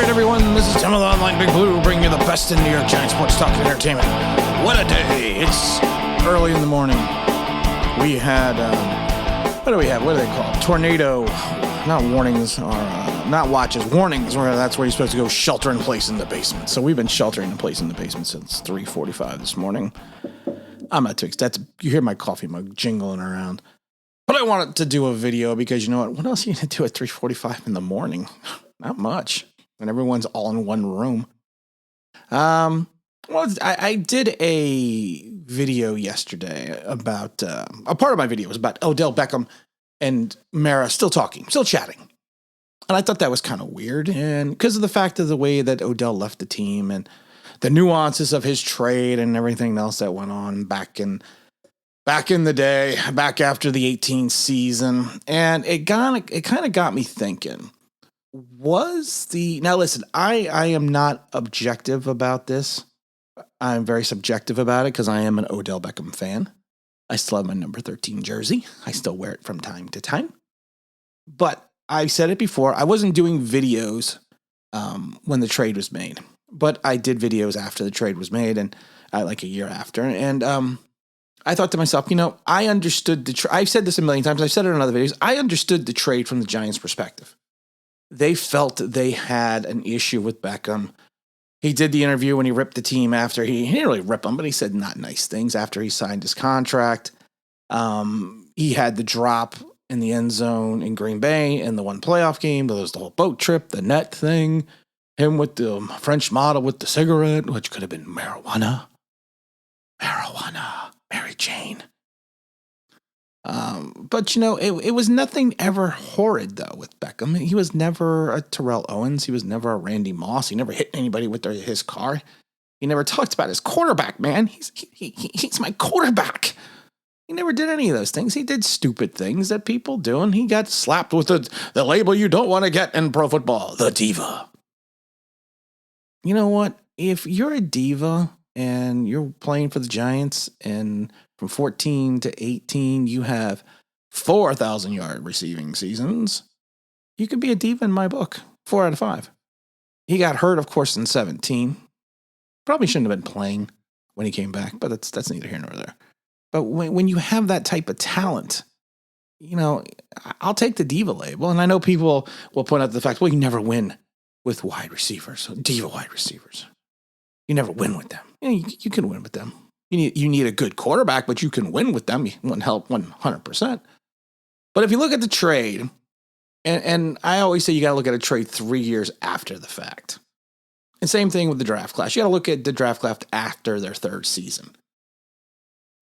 Everyone, this is Tim of the Online Big Blue, bringing you the best in New York Giants sports talk and entertainment. What a day. It's early in the morning. We had, what do we have? What do they call it? Tornado, not warnings, or not watches, warnings, where that's where you're supposed to go shelter in place in the basement. So we've been sheltering in place in the basement since 3:45 this morning. I'm not too excited. You hear my coffee mug jingling around. But I wanted to do a video because you know what? What else are you going to do at 3:45 in the morning? Not much. And everyone's all in one room. Well, I did a video yesterday about, a part of my video was about Odell Beckham and Mara still talking, still chatting. And I thought that was kind of weird. And because of the fact of the way that Odell left the team and the nuances of his trade and everything else that went on back in the day, back after the 18 season. And it kind of got me thinking. Now listen, I am not objective about this. I'm very subjective about it because I am an Odell Beckham fan. I still have my number 13 jersey. I still wear it from time to time. But I said it before, I wasn't doing videos when the trade was made. But I did videos after the trade was made and like a year after. And I thought to myself, I understood I've said this a million times. I've said it in other videos. I understood the trade from the Giants' perspective. They felt they had an issue with Beckham. He did the interview when he ripped the team after he didn't really rip him, but he said not nice things after he signed his contract. He had the drop in the end zone in Green Bay in the one playoff game. There was the whole boat trip, the net thing, him with the French model with the cigarette, which could have been marijuana, Mary Jane. But it was nothing ever horrid though with Beckham. He was never a Terrell Owens. He was never a Randy Moss. He never hit anybody with his car. He never talked about his quarterback, man. He's my quarterback. He never did any of those things. He did stupid things that people do, and he got slapped with the label you don't want to get in pro football, the diva. You know what? If you're a diva and you're playing for the Giants and from 14 to 18, you have 4,000-yard receiving seasons. You could be a diva in my book. 4 out of 5. He got hurt, of course, in 17. Probably shouldn't have been playing when he came back, but that's neither here nor there. But when you have that type of talent, I'll take the diva label. And I know people will point out the fact, well, you never win with wide receivers, diva wide receivers. You never win with them. You can win with them. You need a good quarterback, but you can win with them. You wouldn't help 100%. But if you look at the trade, and I always say you got to look at a trade 3 years after the fact. And same thing with the draft class. You got to look at the draft class after their third season.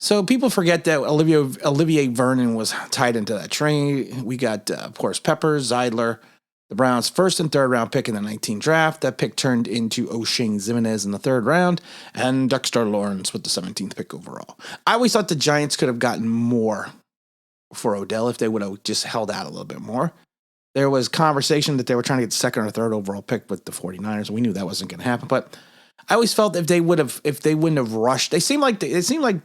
So people forget that Olivier Vernon was tied into that trade. We got, of course, Peppers, Zeidler, the Browns' first and third round pick in the 19 draft. That pick turned into O'Shane Ximenez in the third round, and Dexter Lawrence with the 17th pick overall. I always thought the Giants could have gotten more for Odell if they would have just held out a little bit more. There was conversation that they were trying to get the second or third overall pick with the 49ers. We knew that wasn't going to happen, but I always felt if they wouldn't have rushed, it seemed like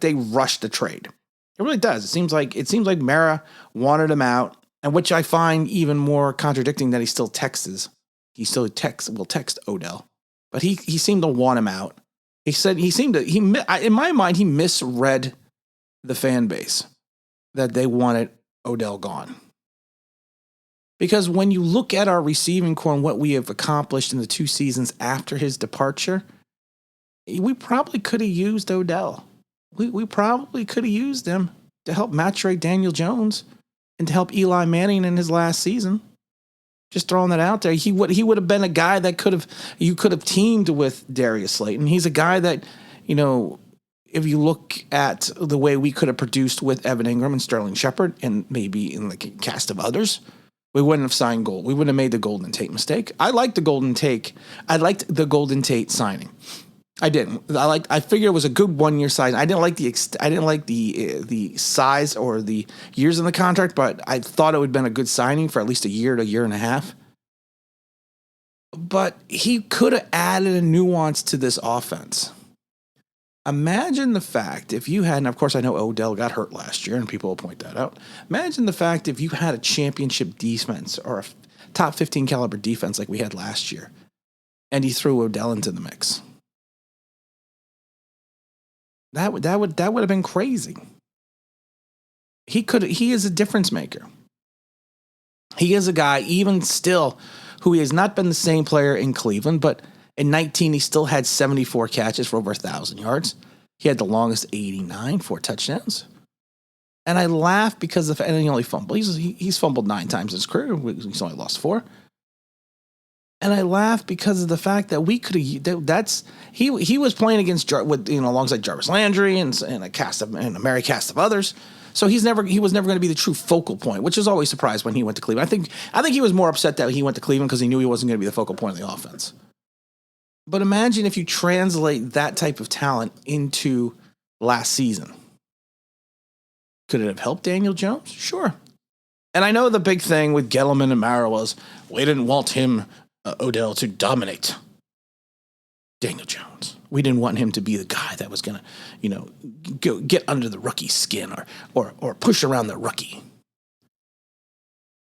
they rushed the trade. It really does. It seems like Mara wanted him out. And which I find even more contradicting that he still texts. He still will text Odell. But he seemed to want him out. In my mind, he misread the fan base that they wanted Odell gone. Because when you look at our receiving core and what we have accomplished in the 2 seasons after his departure, we probably could have used Odell. We probably could have used him to help maturate Daniel Jones. And to help Eli Manning in his last season. Just throwing that out there. He would have been a guy that you could have teamed with Darius Slayton. He's a guy that, if you look at the way we could have produced with Evan Ingram and Sterling Shepard, and maybe in the cast of others, we wouldn't have signed Gold. We wouldn't have made the Golden Tate mistake. I liked the Golden Tate signing. I didn't. I figured it was a good 1 year sign. I didn't like the size or the years in the contract, but I thought it would have been a good signing for at least a year to a year and a half. But he could have added a nuance to this offense. Imagine the fact if you had, and of course I know Odell got hurt last year, and people will point that out. Imagine the fact if you had a championship defense or a top 15 caliber defense like we had last year. and he threw Odell into the mix. That would have been crazy. He is a difference maker. He is a guy, even still, who has not been the same player in Cleveland, but in 19, he still had 74 catches for over 1,000 yards. He had the longest 89, 4 touchdowns. And I laugh because of, and he only fumbled. He's fumbled 9 times in his career. He's only lost 4. And I laugh because of the fact that we could have. He was playing against alongside Jarvis Landry and a merry cast of others. So he was never going to be the true focal point, which is always surprised when he went to Cleveland. I think he was more upset that he went to Cleveland because he knew he wasn't going to be the focal point of the offense. But imagine if you translate that type of talent into last season. Could it have helped Daniel Jones? Sure. And I know the big thing with Gettleman and Mara was we didn't want him, Odell, to dominate Daniel Jones. We didn't want him to be the guy that was going to, get under the rookie's skin or push around the rookie.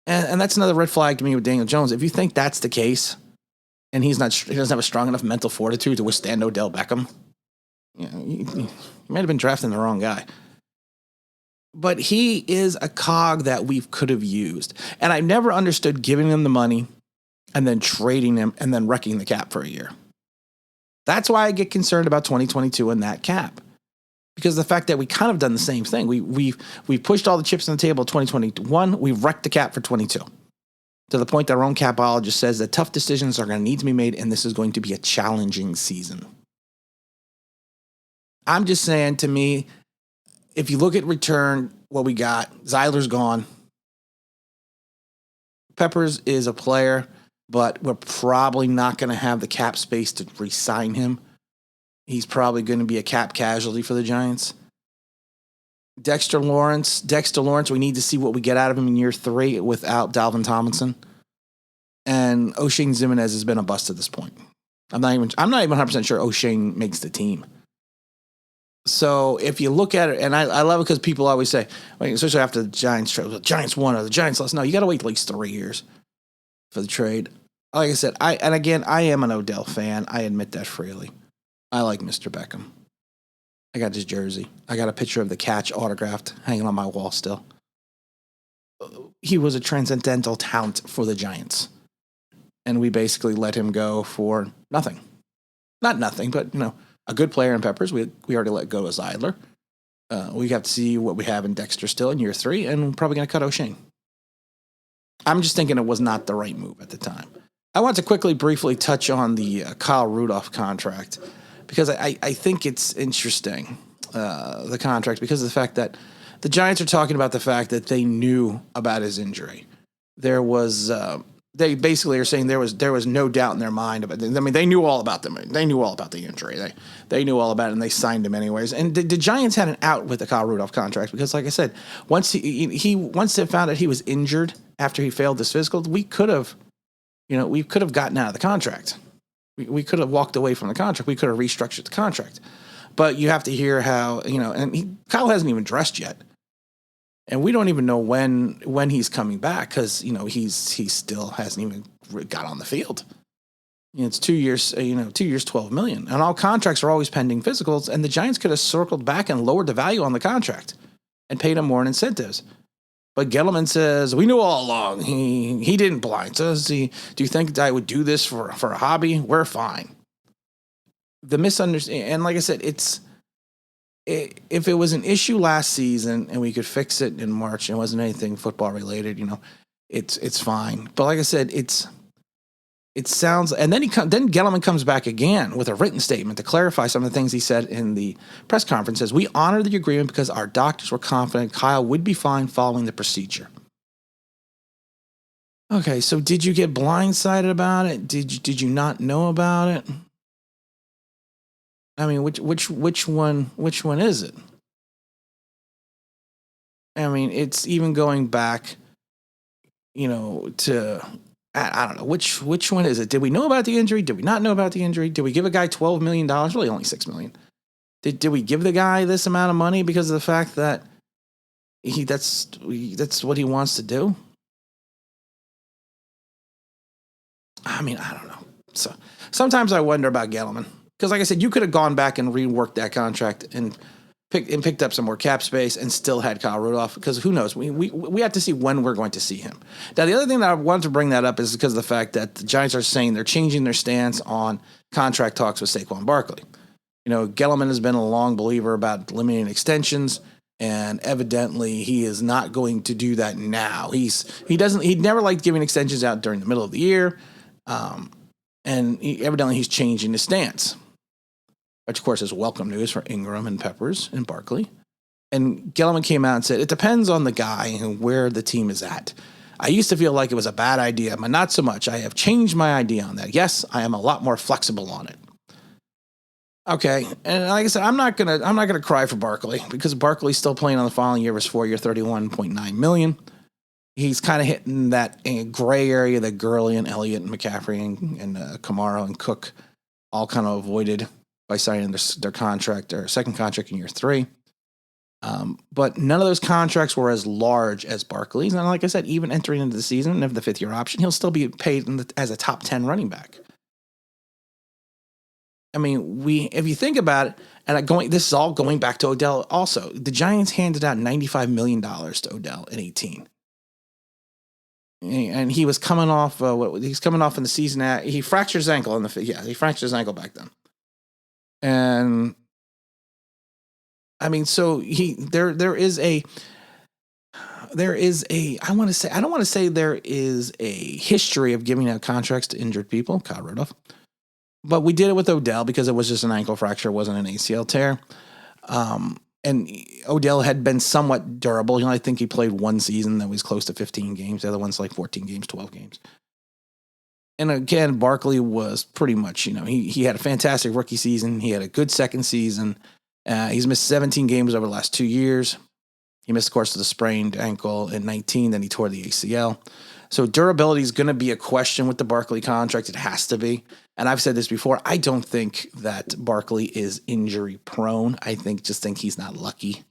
And that's another red flag to me with Daniel Jones. If you think that's the case, and he doesn't have a strong enough mental fortitude to withstand Odell Beckham, you might have been drafting the wrong guy. But he is a cog that we could have used. And I've never understood giving him the money and then trading him and then wrecking the cap for a year. That's why I get concerned about 2022 and that cap. Because the fact that we kind of done the same thing. We've pushed all the chips on the table in 2021. We've wrecked the cap for 22. To the point that our own capologist says that tough decisions are going to need to be made, and this is going to be a challenging season. I'm just saying, to me, if you look at return, what we got, Zeiler's gone. Peppers is a player, but we're probably not going to have the cap space to re-sign him. He's probably going to be a cap casualty for the Giants. Dexter Lawrence, we need to see what we get out of him in year 3 without Dalvin Tomlinson. And O'Shane Ximines has been a bust at this point. I'm not even 100% sure O'Shane makes the team. So if you look at it, and I love it because people always say, especially after the Giants trade, the Giants won or the Giants lost. No, you got to wait at least 3 years for the trade. Like I said, I am an Odell fan. I admit that freely. I like Mr. Beckham. I got his jersey. I got a picture of the catch autographed hanging on my wall still. He was a transcendental talent for the Giants. And we basically let him go for nothing. Not nothing, but, a good player in Peppers. We already let go of Zeidler. We have to see what we have in Dexter still in year 3, and we're probably going to cut O'Shane. I'm just thinking it was not the right move at the time. I want to briefly touch on the Kyle Rudolph contract, because I think it's interesting, the contract, because of the fact that the Giants are talking about the fact that they knew about his injury. There was... They basically are saying there was no doubt in their mind about it. I mean, they knew all about them. They knew all about the injury. They knew all about it, and they signed him anyways. And the Giants had an out with the Kyle Rudolph contract because, like I said, once they found out he was injured after he failed this physical, we could have gotten out of the contract. We could have walked away from the contract. We could have restructured the contract. But you have to hear how Kyle hasn't even dressed yet. And we don't even know when he's coming back because, he still hasn't even got on the field. It's 2 years, 2 years, $12 million. And all contracts are always pending physicals. And the Giants could have circled back and lowered the value on the contract and paid him more in incentives. But Gettleman says, we knew all along. He didn't blind us. Do you think I would do this for a hobby? We're fine. The misunderstanding, and like I said, if it was an issue last season and we could fix it in March and it wasn't anything football related, it's fine. But like I said, it sounds, and then then Gettleman comes back again with a written statement to clarify some of the things he said in the press conference. Says, we honor the agreement because our doctors were confident Kyle would be fine following the procedure. Okay, so did you get blindsided about it? Did you not know about it? I mean, which one is it? I mean, it's even going back, to, I don't know, which one is it? Did we know about the injury? Did we not know about the injury? Did we give a guy $12 million? Really only $6 million. Did we give the guy this amount of money because of the fact that that's what he wants to do? I mean, I don't know. So sometimes I wonder about Gettleman. Because like I said, you could have gone back and reworked that contract and picked up some more cap space and still had Kyle Rudolph. Because who knows? We have to see when we're going to see him. Now, the other thing that I wanted to bring that up is because of the fact that the Giants are saying they're changing their stance on contract talks with Saquon Barkley. Gettleman has been a long believer about limiting extensions, and evidently he is not going to do that now. He'd never liked giving extensions out during the middle of the year, and evidently he's changing his stance, which of course is welcome news for Ingram and Peppers and Barkley. And Gettleman came out and said, it depends on the guy and where the team is at. I used to feel like it was a bad idea, but not so much. I have changed my idea on that. Yes, I am a lot more flexible on it. Okay, and like I said, I'm not gonna cry for Barkley because Barkley's still playing on the following year of his 4-year, $31.9 million. He's kind of hitting that gray area that Gurley and Elliott and McCaffrey and Kamara and Cook all kind of avoided by signing their contract or second contract in year 3. But none of those contracts were as large as Barkley's, and like I said, even entering into the season of the 5th-year option, he'll still be paid as a top 10 running back. I mean, if you think about it, and this is all going back to Odell also. The Giants handed out $95 million to Odell in 2018. And he was coming off, he's coming off in the season, he fractured his ankle he fractured his ankle back then. And, I mean, so there is a, I don't want to say there is a history of giving out contracts to injured people, Kyle Rudolph. But we did it with Odell because it was just an ankle fracture, it wasn't an ACL tear. And Odell had been somewhat durable. I think he played one season that was close to 15 games. The other one's like 14 games, 12 games. And again, Barkley was pretty much, he had a fantastic rookie season. He had a good second season. He's missed 17 games over the last 2 years. He missed, of course, the sprained ankle in 19. Then he tore the ACL. So durability is going to be a question with the Barkley contract. It has to be. And I've said this before. I don't think that Barkley is injury prone. I think he's not lucky.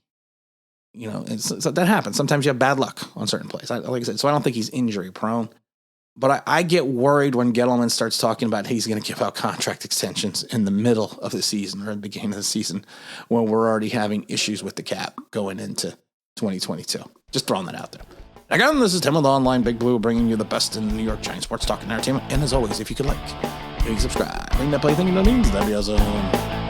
So that happens. Sometimes you have bad luck on certain plays. Like I said, so I don't think he's injury prone. But I get worried when Gettleman starts talking about he's going to give out contract extensions in the middle of the season or in the beginning of the season when we're already having issues with the cap going into 2022. Just throwing that out there. Again, this is Tim with Online Big Blue, bringing you the best in New York Giants sports talk and entertainment. And as always, if you could like, maybe subscribe, ring that play thing, that'd be awesome.